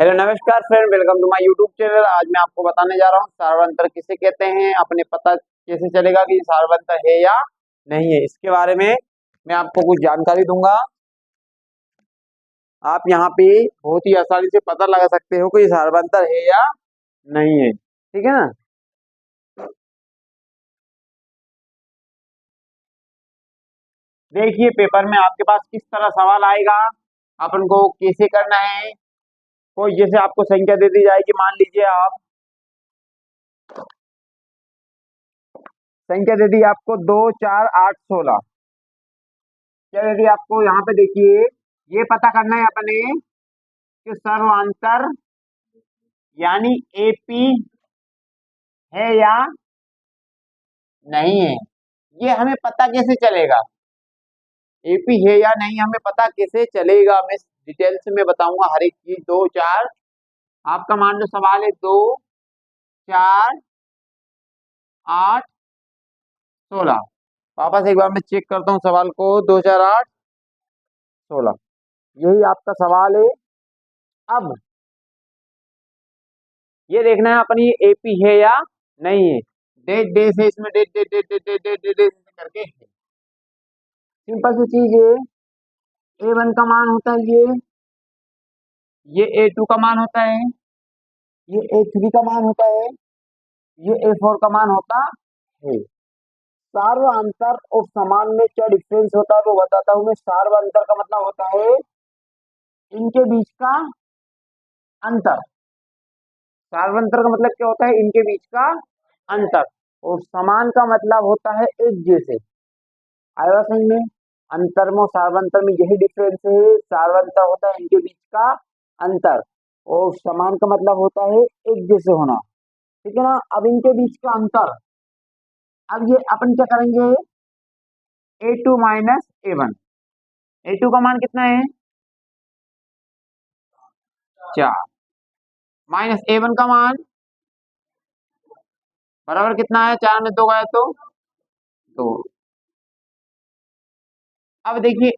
Hello नमस्कार friend, welcome to my YouTube channel. आज मैं आपको बताने जा रहा हूँ सार्वंतर किसे कहते हैं। अपने पता कैसे चलेगा कि सार्वंतर है या नहीं है, इसके बारे में मैं आपको कुछ जानकारी दूंगा। आप यहाँ पे बहुत ही आसानी से पता लगा सकते हो कि सार्वंतर है या नहीं है, ठीक है ना। देखिए, पेपर में आपके पास किस तरह सवाल आएगा, अपन को कैसे करना है। कोई जैसे आपको संख्या दे दी जाएगी, मान लीजिए आप संख्या दे दी आपको 2 4 8 16। क्या दे दी आपको, यहाँ पे देखिए, ये पता करना है अपने कि सर्वांतर यानी एपी है या नहीं है। ये हमें पता कैसे चलेगा, एपी है या नहीं हमें पता कैसे चलेगा। मैं डिटेल से मैं बताऊंगा हर एक चीज। 2 4, आपका मान लो सवाल है 2 4 8 16। वापस एक बार मैं चेक करता हूँ सवाल को, 2 4 8 16, यही आपका सवाल है। अब ये देखना है अपनी एपी है या नहीं है। डेट डे से इसमें डेट डेट डेट डेट डेट डेट डेट डेट करके सिंपल सी चीज है। A1 का मान होता है ये A2 का मान होता है, ये A3 का मान होता है, ये A4 का मान होता है। सार्वंतर और समान में क्या डिफरेंस होता है वो बताता हूं मैं। सार्वंतर का मतलब होता है इनके बीच का अंतर। सार्वंतर का मतलब क्या होता है, इनके बीच का अंतर। और समान का मतलब होता है एक जैसे। आया समझ में। अंतर में और सार्वंतर में यही डिफरेंस है। सार्वंतर होता है इनके बीच का अंतर, और समान का मतलब होता है एक जैसे होना, ठीक है ना। अब इनके बीच का अंतर, अब ये अपन क्या करेंगे, A2 माइनस A1। A2 का मान कितना है, 4, माइनस A1 का मान बराबर कितना है, 4 में 2 गए तो 2। अब देखिए,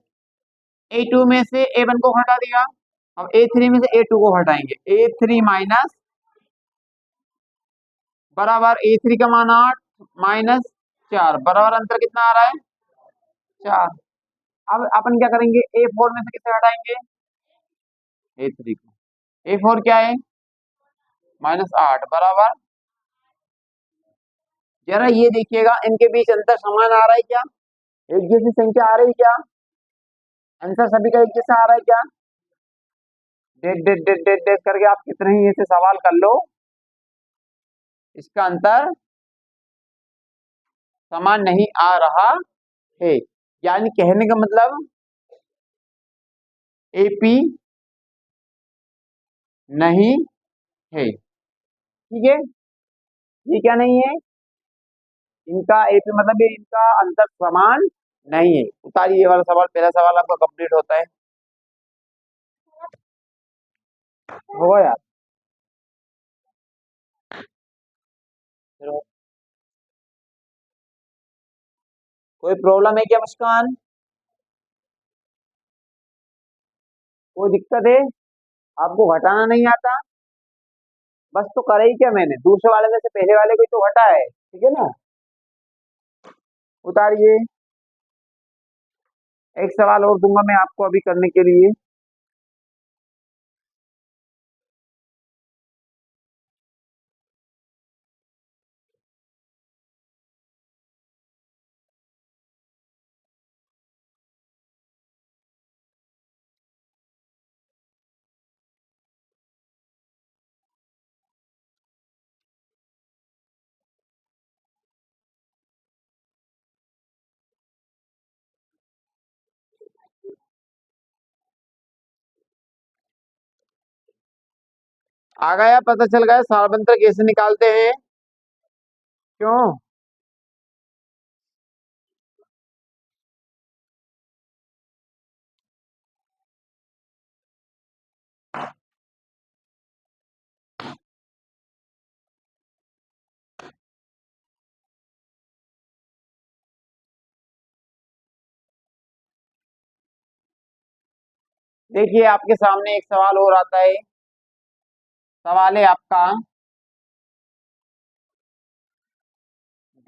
A2 में से A1 को हटा दिया, अब A3 में से A2 को हटाएंगे। A3 माइनस बराबर A3 का मान 8 माइनस 4 बराबर अंतर कितना आ रहा है, 4। अब अपन क्या करेंगे, A4 में से किसे हटाएंगे, A3 को। A4 क्या है, -8 बराबर, जरा ये देखिएगा इनके बीच अंतर समान आ रहा है क्या, एक जैसी संख्या आ रही है क्या, आंसर सभी का एक जैसा आ रहा है क्या। डेट डेट डेट डेट डेट करके आप कितने ही ऐसे सवाल कर लो, इसका अंतर समान नहीं आ रहा है। यानी कहने का मतलब एपी नहीं है, ठीक है। ये क्या नहीं है, इनका एपी मतलब ये इनका अंतर समान नहीं है। उतारिए ये वाला सवाल, पहला सवाल आपका कंप्लीट होता है। होगा यार, चलो। कोई प्रॉब्लम है क्या मुस्कान, कोई दिक्कत है, आपको घटाना नहीं आता। बस तो करे ही क्या मैंने, दूसरे वाले में से पहले वाले को ही तो घटा है, ठीक है ना। उतारिए, एक सवाल और दूंगा मैं आपको अभी करने के लिए। आ गया, पता चल गया सारबंतर कैसे निकालते हैं, क्यों। देखिए, आपके सामने एक सवाल और आता है। सवाल है आपका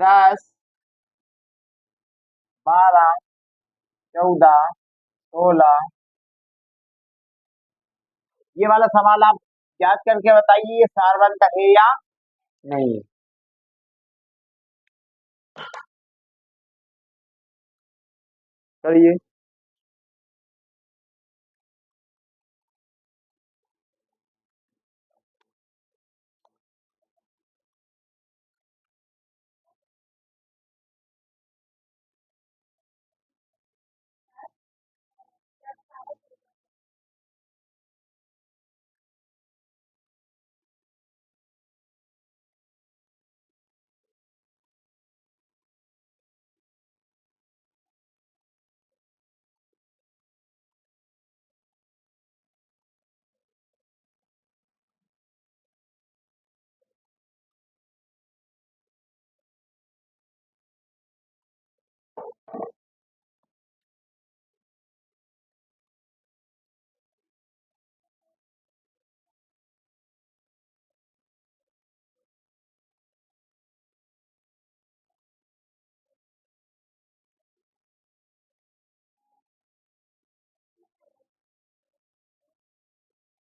10, 12, 14, 16। ये वाला सवाल आप याद करके बताइए, ये कार्बन का है या नहीं। चलिए,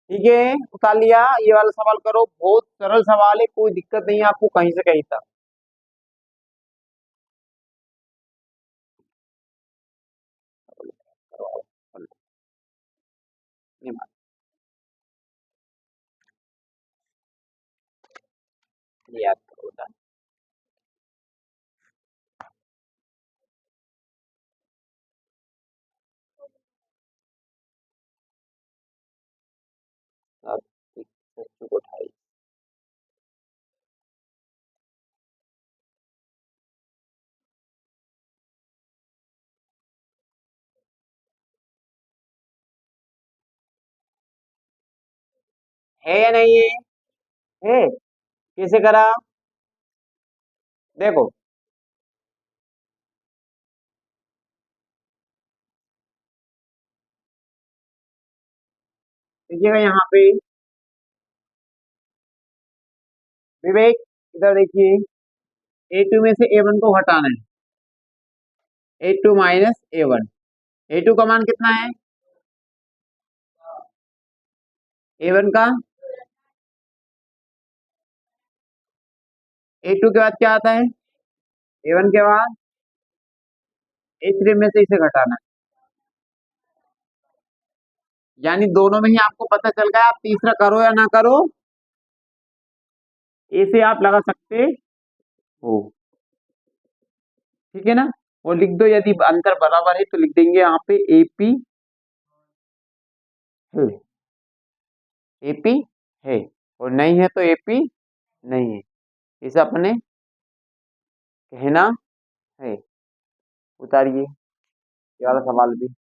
ठीक है, उतार लिया। ये वाला सवाल करो, बहुत सरल सवाल है, कोई दिक्कत नहीं है आपको कहीं से कहीं तक। याद करो बेटा। अब बच्चों को उठाइए। है या नहीं है? है। कैसे करा? देखो, देखिएगा यहाँ पे विवेक, इधर देखिए। A2 में से A1 को हटाना है। A2 minus A1। A2 का मान कितना है? A1 का। A2 के बाद क्या आता है? A1 के बाद A3 में से इसे घटाना है। यानी दोनों में ही आपको पता चल गया, आप तीसरा करो या ना करो, ए से आप लगा सकते हो। ठीक है ना? वो लिख दो, यदि अंतर बराबर है तो लिख देंगे यहाँ पे एपी है। एपी है, और नहीं है तो एपी नहीं है। इसे अपने कहना है। उतारिए ये वाला सवाल भी।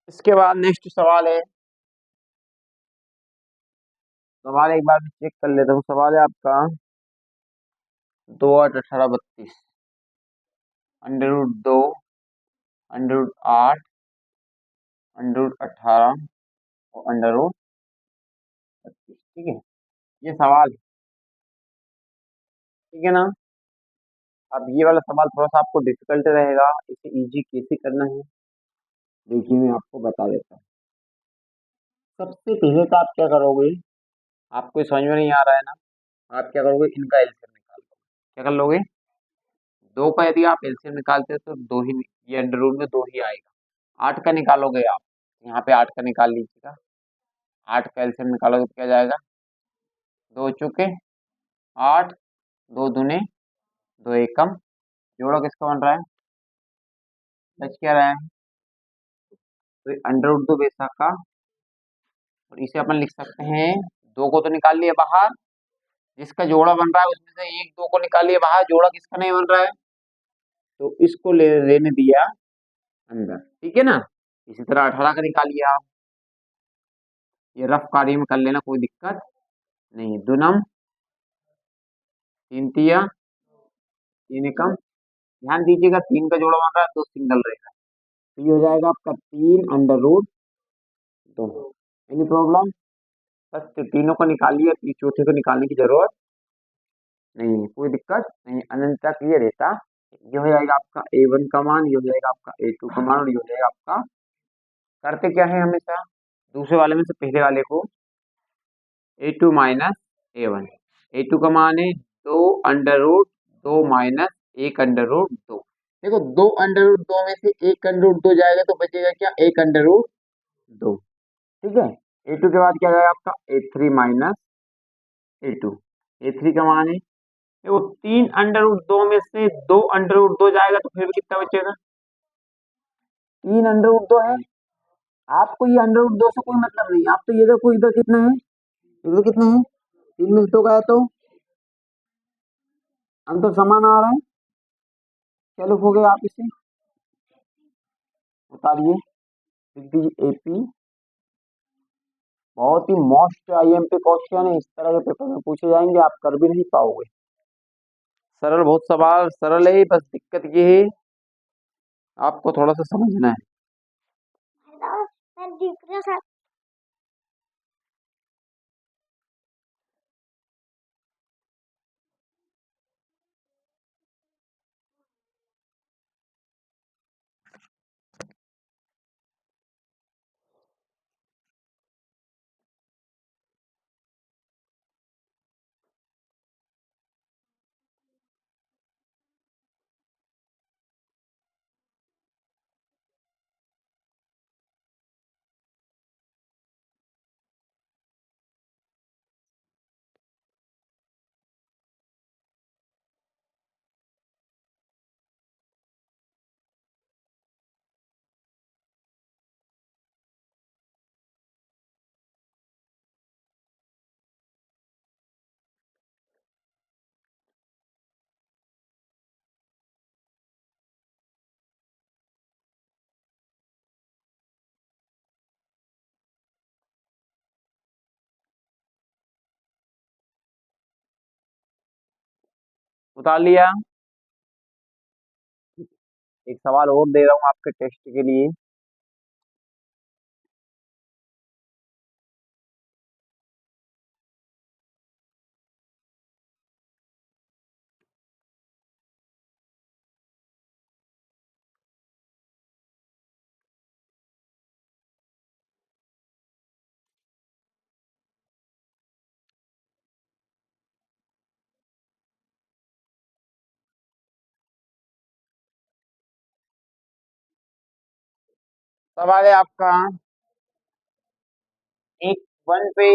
इसके बाद नेक्स्ट सवाल है। सवाल एक बार चेक कर लेता हूँ। सवाल है आपका 2, 8, 18, 32। √2, √8, √18 और √32। ठीक है, ये सवाल है। ठीक है ना? अब ये वाला सवाल थोड़ा सा आपको डिफिकल्ट रहेगा, इसे इजी कैसे करना है देखिए मैं आपको बता देता हूँ। सबसे पहले तो आप क्या करोगे, आपको समझ में नहीं आ रहा है ना, आप क्या करोगे, इनका एलसीएम निकाल लो। क्या कर लोगे? दो का यदि आप एलसीएम निकालते हो तो दो ही, ये अंडर रूट में दो ही आएगा। 8 का निकालोगे आप, यहाँ पे 8 का निकाल लीजिएगा। 8 का एलसीएम निकालोगे तो क्या जाएगा? दो चुके 8, दो दूने दो एकम, जोड़ो किसका बन रहा है? बच क्या रहा है? तो अंडर रूट दो बेसा का, और इसे अपन लिख सकते हैं, दो को तो निकाल लिया बाहर, जिसका जोड़ा बन रहा है उसमें से एक दो को निकाल लिया बाहर, जोड़ा किसका नहीं बन रहा है, तो इसको लेने दिया अंदर। ठीक है ना? इसी तरह 18 का निकालिए आप। ये रफ कार्य में कर लेना, कोई दिक्कत नहीं। दुनम, तीन तिया, तीन एकम। ध्यान दीजिएगा, तीन का जोड़ा बन रहा है, दो सिंगल रहेगा, तो ये हो जाएगा आपका 3 अंडर रूट 2। Any problem? बस तीनों को निकालिए, चौथे को निकालने की जरूरत नहीं है, कोई दिक्कत नहीं। अनंत तक ये रहता। ये हो जाएगा आपका A1 का मान, ये हो जाएगा आपका A2 का मान, और ये हो जाएगा आपका। करते क्या है हमेशा, दूसरे वाले में से पहले वाले को A2 माइनस A1। A2 का मान है 2 under root 2 minus 1 under root 2। देखो, 2 अंडर रूट 2 में से 1 अंडर रूट 2 जाएगा तो बचेगा क्या, 1 अंडर रूट 2। ठीक है। A2 के बाद क्या आएगा आपका A3 माइनस A2। A3 का मान है, देखो 3 अंडर रूट 2 में से 2 अंडर रूट 2 जाएगा तो फिर भी कितना बचेगा, 3 अंडर रूट 2 है। आपको ये अंडर रूट 2 से कोई मतलब नहीं, आप तो ये देखो इधर कितना है, इधर कितना है, 3 में से 2 गया तो अंतर समान आ रहा है। चलो हो गया, आप इसे उतारिए, लिख दीजिए एपी। बहुत ही मोस्ट आईएमपी क्वेश्चन है, इस तरह के पेपर में पूछे जाएंगे, आप कर भी नहीं पाओगे। सरल, बहुत सवाल सरल है, बस दिक्कत ये है आपको थोड़ा सा समझना है। उतार लिया। एक सवाल और दे रहा हूँ आपके टेस्ट के लिए। सवाल है आपका, एक 1 पे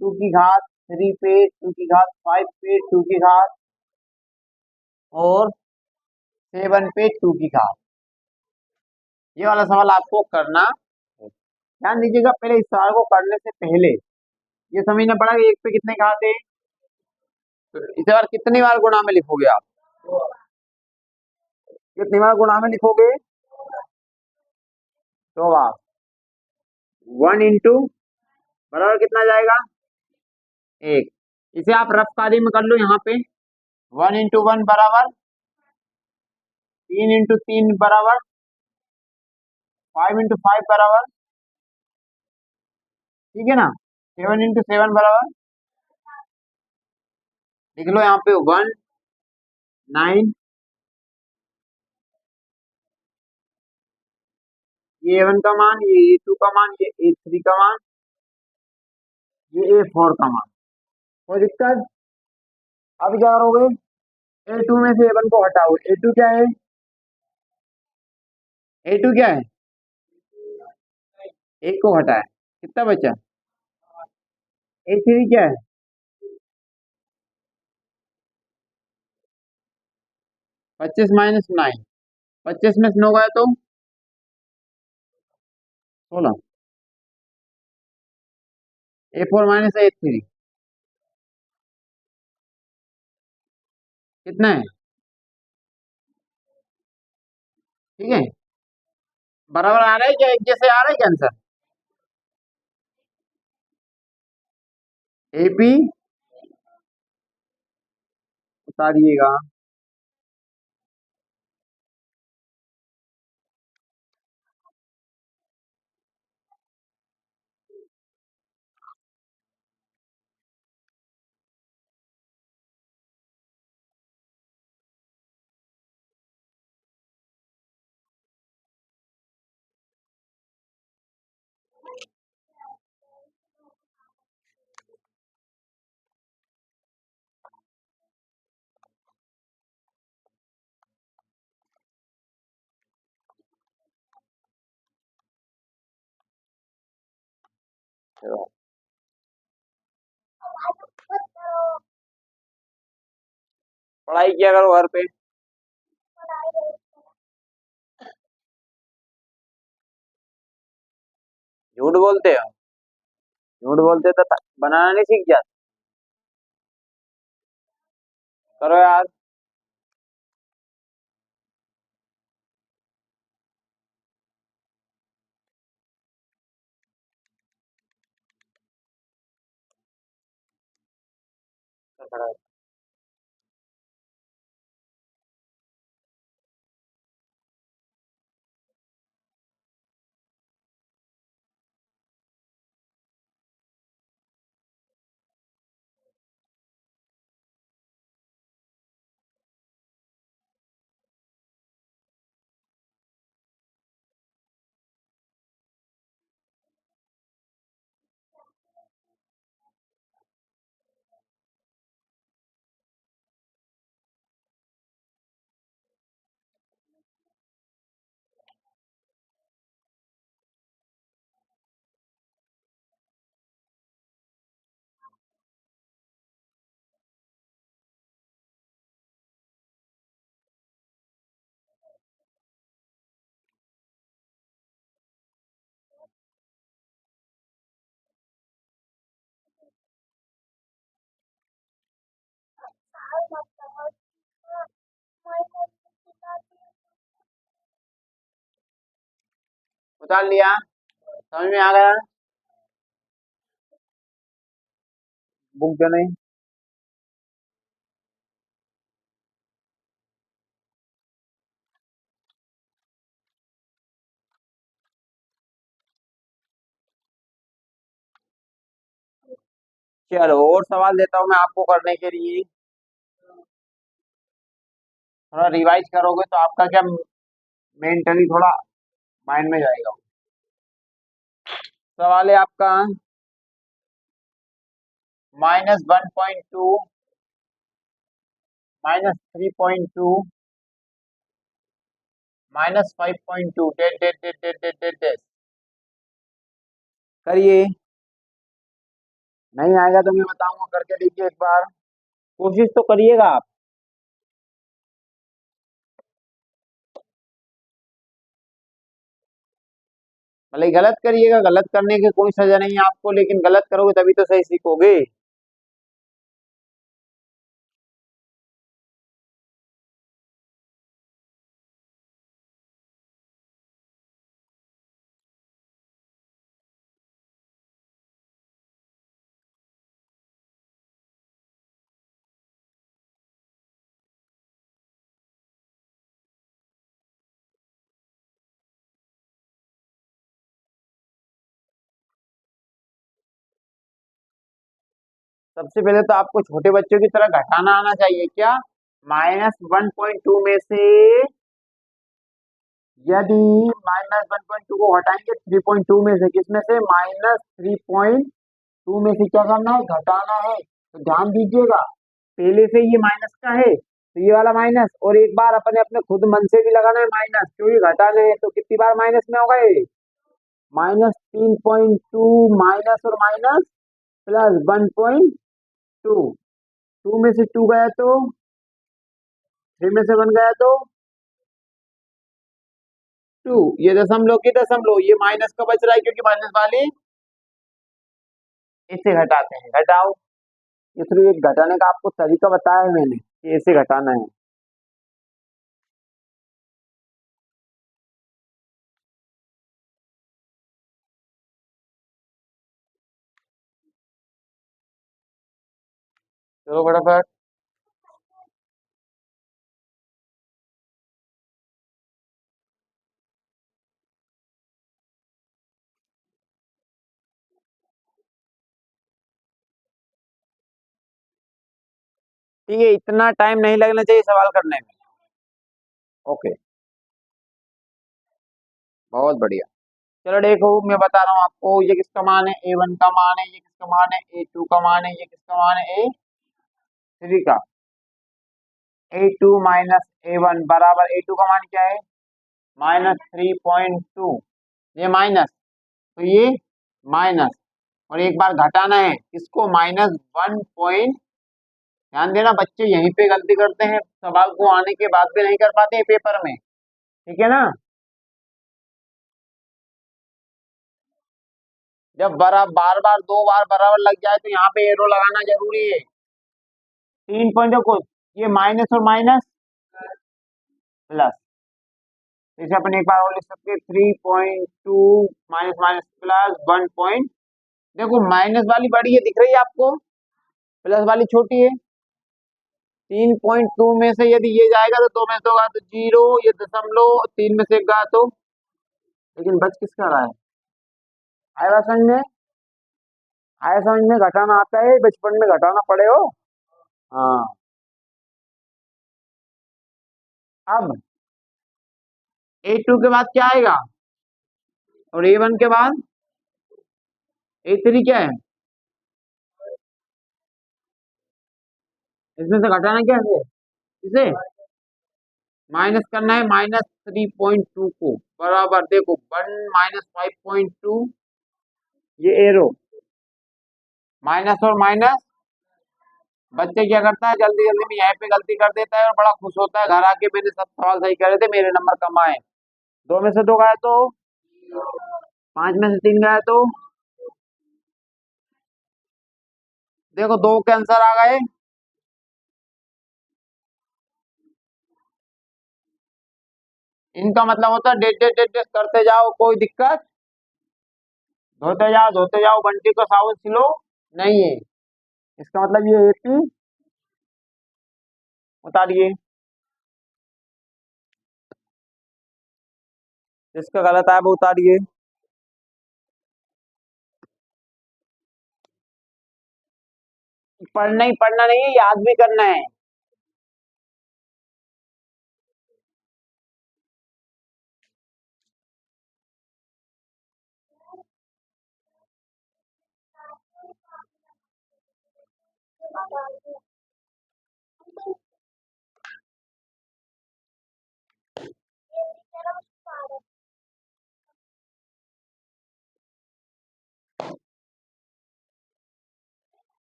2 की घात 3 पे 2 की घात 5 पे 2 की घात और 7 पे 2 की घात। ये वाला सवाल आपको करना है। ध्यान दीजिएगा, पहले इस सवाल को करने से पहले ये समझना पड़ा कि 1 पे कितने घात है, तो इसे बार कितनी बार गुणा में लिखोगे आप, कितनी बार गुणा में लिखोगे, 2 बार। 1 इंटू बराबर कितना जाएगा, 1। इसे आप रफ कारी में कर लो यहाँ पे, 1 इंटू 1 बराबर 3 इंटू 3 बराबर 5 इंटू 5 बराबर, ठीक है ना, 7 इंटू 7 बराबर, लिख लो यहाँ पे 1 9। ये A1 का मान, ये A2 का मान, ये A3 का मान, ये A4 का मान। कोई दिक्कत? अब क्या करोगे, A2 में से A1 को हटाओ। A2 क्या है, A2 क्या है, 1 को हटाए, कितना बचा, A3 क्या है, 25 - 9, 25 में से 9 गया तो 16। A4 माइनस A3 कितना है, ठीक है। बराबर आ रहा है क्या, एक जैसे आ रहा है क्या आंसर? एपी उतारिएगा। चलो, पढ़ाई किया करो घर पे। झूठ बोलते हो, झूठ बोलते तो बनाना नहीं सीख जाते। करो यार। उतार लिया, समझ में आ गया? बुक जो नहीं। चलो और सवाल देता हूँ मैं आपको करने के लिए। थोड़ा रिवाइज करोगे तो आपका क्या मेंटली थोड़ा माइंड में जाएगा। सवाल है आपका -1.2, -3.2, -5.2, डेट डेट डेट डेट डेट डेट डेट। करिए। नहीं आएगा तो मैं बताऊंगा, करके देखिए एक बार, कोशिश तो करिएगा आप। भले ही गलत करिएगा, गलत करने की कोई सजा नहीं है आपको, लेकिन गलत करोगे तभी तो सही सीखोगे। सबसे पहले तो आपको छोटे बच्चों की तरह घटाना आना चाहिए क्या। -1.2 में से यदि -1.2 को हटाएंगे 3.2 में से, किसमें से, -3.2 में से क्या करना है, घटाना है। तो ध्यान दीजिएगा, पहले से ये माइनस का है तो ये वाला माइनस, और एक बार अपने अपने खुद मन से भी लगाना है माइनस, क्योंकि घटाना है तो कितनी बार माइनस में होगा ये, -3.2, माइनस और माइनस +1.2। 2 में से 2 गया तो 3 में से 1 गया तो 2। ये दशमलव की दशमलव, ये माइनस का बच रहा है क्योंकि माइनस वाली इससे घटाते हैं, घटाओ। ये सिर्फ एक घटाने का आपको तरीका बताया है मैंने कि ऐसे घटाना है। चलो फटाफट। ठीक है, इतना टाइम नहीं लगना चाहिए सवाल करने में। ओके, बहुत बढ़िया। चलो देखो, मैं बता रहा हूँ आपको, ये किसका मान है, A1 का मान है, ये किसका मान है, A2 का मान है, ये किसका मान है, A3 का। A2 माइनस A1 बराबर, A2 का मान क्या है, -3.2। ये माइनस, तो ये माइनस, और एक बार घटाना है इसको, -1 पॉइंट। ध्यान देना बच्चे, यहीं पे गलती करते हैं, सवाल को आने के बाद भी नहीं कर पाते हैं पेपर में। ठीक है ना। जब बार बार 2 बार बराबर लग जाए तो यहाँ पे एरो लगाना जरूरी है। 3 पॉइंट को, ये माइनस और माइनस प्लस, इसे अपन एक बार और लिख सकते हैं, 3.2 माइनस माइनस प्लस 1 पॉइंट। देखो माइनस वाली बड़ी है, दिख रही है आपको, प्लस वाली छोटी है। 3.2 में से यदि ये जाएगा तो 2 में से होगा तो 0, ये दशमलव, 3 में से एक गया तो, लेकिन बच किसका रहा है। आया समझ में, आया समझ में, घटाना आता है, बचपन में घटाना पड़े हो। हाँ। अब A2 के बाद क्या आएगा, और A1 के बाद A3 क्या है, इसमें से घटाना क्या है, इसे माइनस करना है, -3.2 को बराबर, देखो 1 -5.2, ये एरो, माइनस और माइनस। बच्चे क्या करता है, जल्दी जल्दी में यहाँ पे गलती कर देता है और बड़ा खुश होता है, घर आके मैंने सब सवाल सही करे थे, मेरे नंबर कम आए। 2 में से 2 गए तो, 5 में से 3 गए तो, देखो 2 के आंसर आ गए। इनका मतलब होता है डेट डेट डेट डेट करते जाओ, कोई दिक्कत, धोते जाओ, बंटी को साबुन सिलो नहीं है। इसका मतलब ये AP उतारिए, जिसका गलत है वो उतारिए। पढ़ना ही पढ़ना नहीं है, याद भी करना है।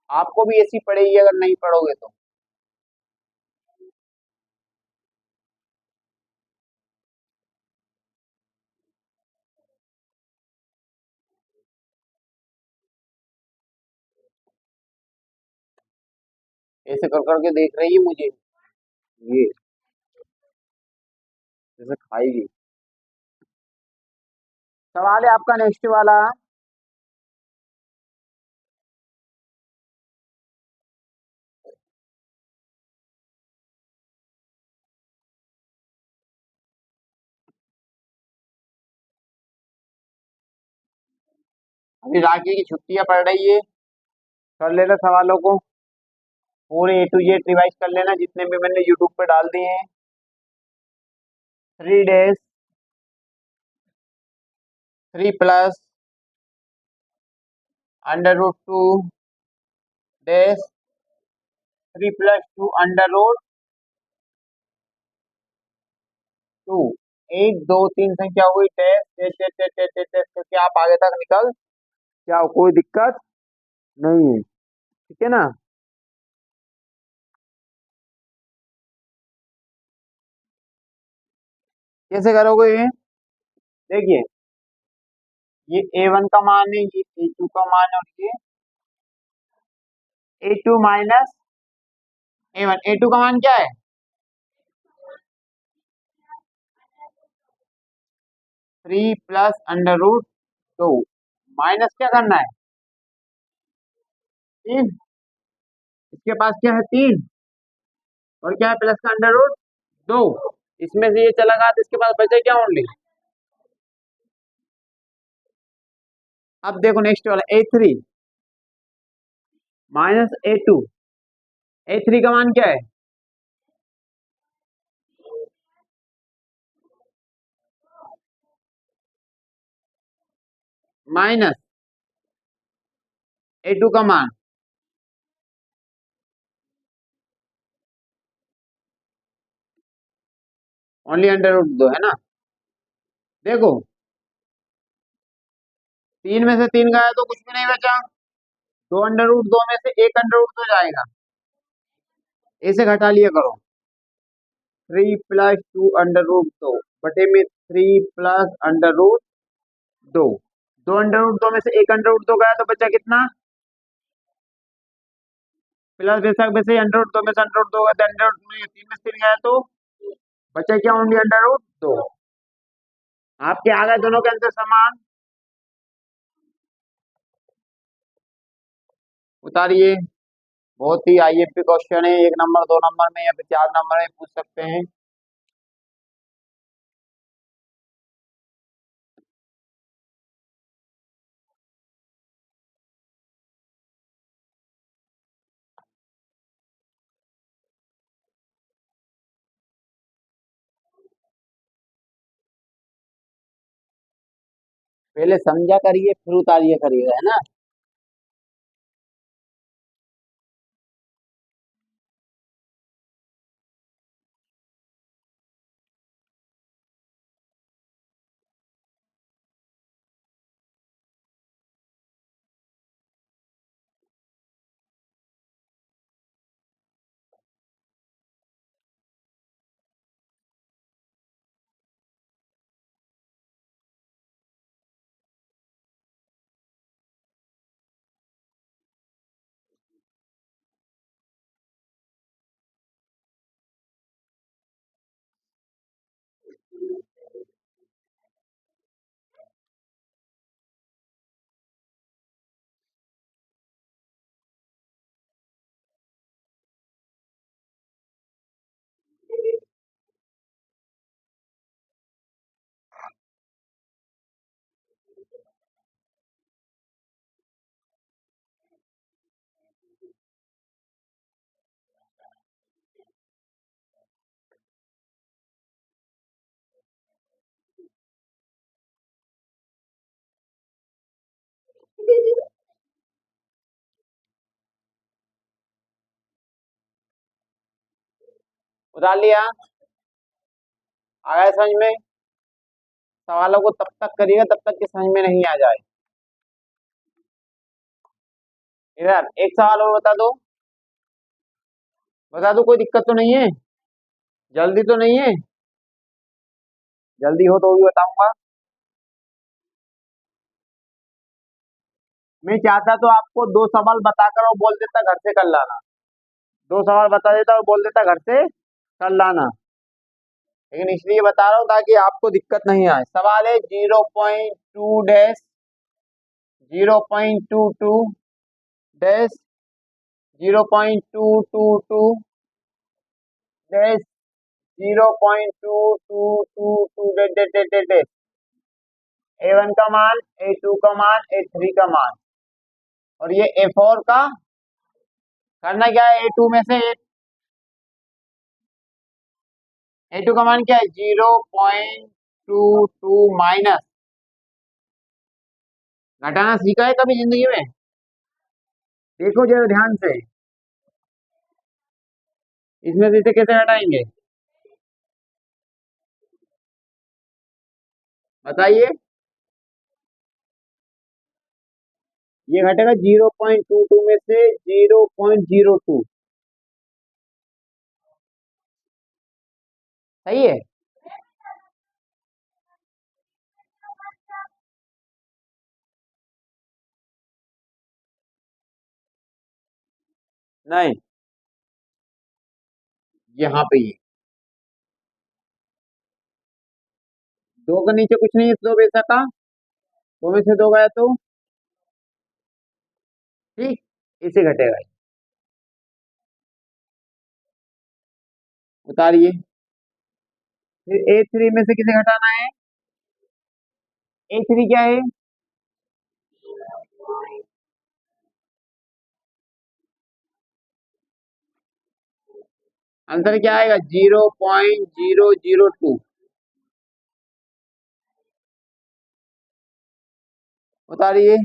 आपको भी ऐसी पड़ेगी अगर नहीं पढ़ोगे तो। ऐसे कर करके देख रही है मुझे, ये जैसे खाएगी। सवाल है आपका नेक्स्ट वाला। अभी राखी की छुट्टियां पड़ रही है, कर लेना सवालों को, पूरे A to Z रिवाइज कर लेना, जितने भी मैंने यूट्यूब पे डाल दिए हैं। 3 days, 3 + √2 days, 3 + 2 √2। 1 2 3 संख्या हुई, टेस्ट टेस्ट टेस्ट टेस्ट टेस्ट टेस्ट टेस्ट करके आप आगे तक निकल, क्या कोई दिक्कत नहीं है। ठीक है ना। कैसे करोगे ये? देखिए, ये A1 का मान है, ये A2 का मान है, और ये A2 माइनस A1। A2 का मान क्या है? 3 + √2। माइनस क्या करना है? 3। इसके पास क्या है? 3। और क्या है? प्लस का √2। इसमें से ये चला गया तो इसके पास बचे क्या? ओनली। अब देखो नेक्स्ट वाला A3 माइनस A2। A3 का मान क्या है? माइनस A2 का मान। ओनली √2 है ना? देखो, 3 में से 3 गया तो कुछ भी नहीं बचा। 2 √2 में से एक √2 जाएगा, इसे घटा लिया करो। 3 + 2 √2 बटे में 3 + √2। 2 √2 में से एक √2 गया तो बचा कितना? प्लस बेशक में से √2 में से √2 गया तो √2 3 में से 3 गया तो बचा क्या? ओनली √2। आपके आ गए दोनों के आंसर समान। उतारिए। बहुत ही आईएमपी क्वेश्चन है, 1 नंबर 2 नंबर में या फिर 4 नंबर में पूछ सकते हैं। पहले समझा करिए फिर उतारिए करिएगा, है ना? उतार लिया। आ गया समझ में? सवालों को तब तक करिएगा तब तक कि समझ में नहीं आ जाए। इधर एक सवाल और बता दो। बता दो, कोई दिक्कत तो नहीं है? जल्दी तो नहीं है? जल्दी हो तो भी बताऊंगा। मैं चाहता तो आपको 2 सवाल बताकर और बोल देता घर से कर लाना। 2 सवाल बता देता और बोल देता घर से कर लाना। लेकिन इसलिए बता रहा हूँ ताकि आपको दिक्कत नहीं आए। सवाल है 0.22 - 0.222 - 0.222 A1 का मान, A2 का मान, A3 का मान, और ये A4 का। करना क्या है? A2 में से A2 का मान क्या है? 0.22 माइनस। घटाना सीखा है कभी जिंदगी में? देखो जरा ध्यान से, इसमें से इसे कैसे हटाएंगे? बताइए। ये घटेगा 0.22 में से 0.02। सही है। नहीं, यहाँ पे ये दो के नीचे कुछ नहीं है, तो दो बेसा का, दो में से दो गया तो ठीक, इसे घटेगा। उतारिए। फिर ए थ्री में से किसे घटाना है? ए थ्री क्या है? आंसर क्या आएगा? 0.002। उतारिए।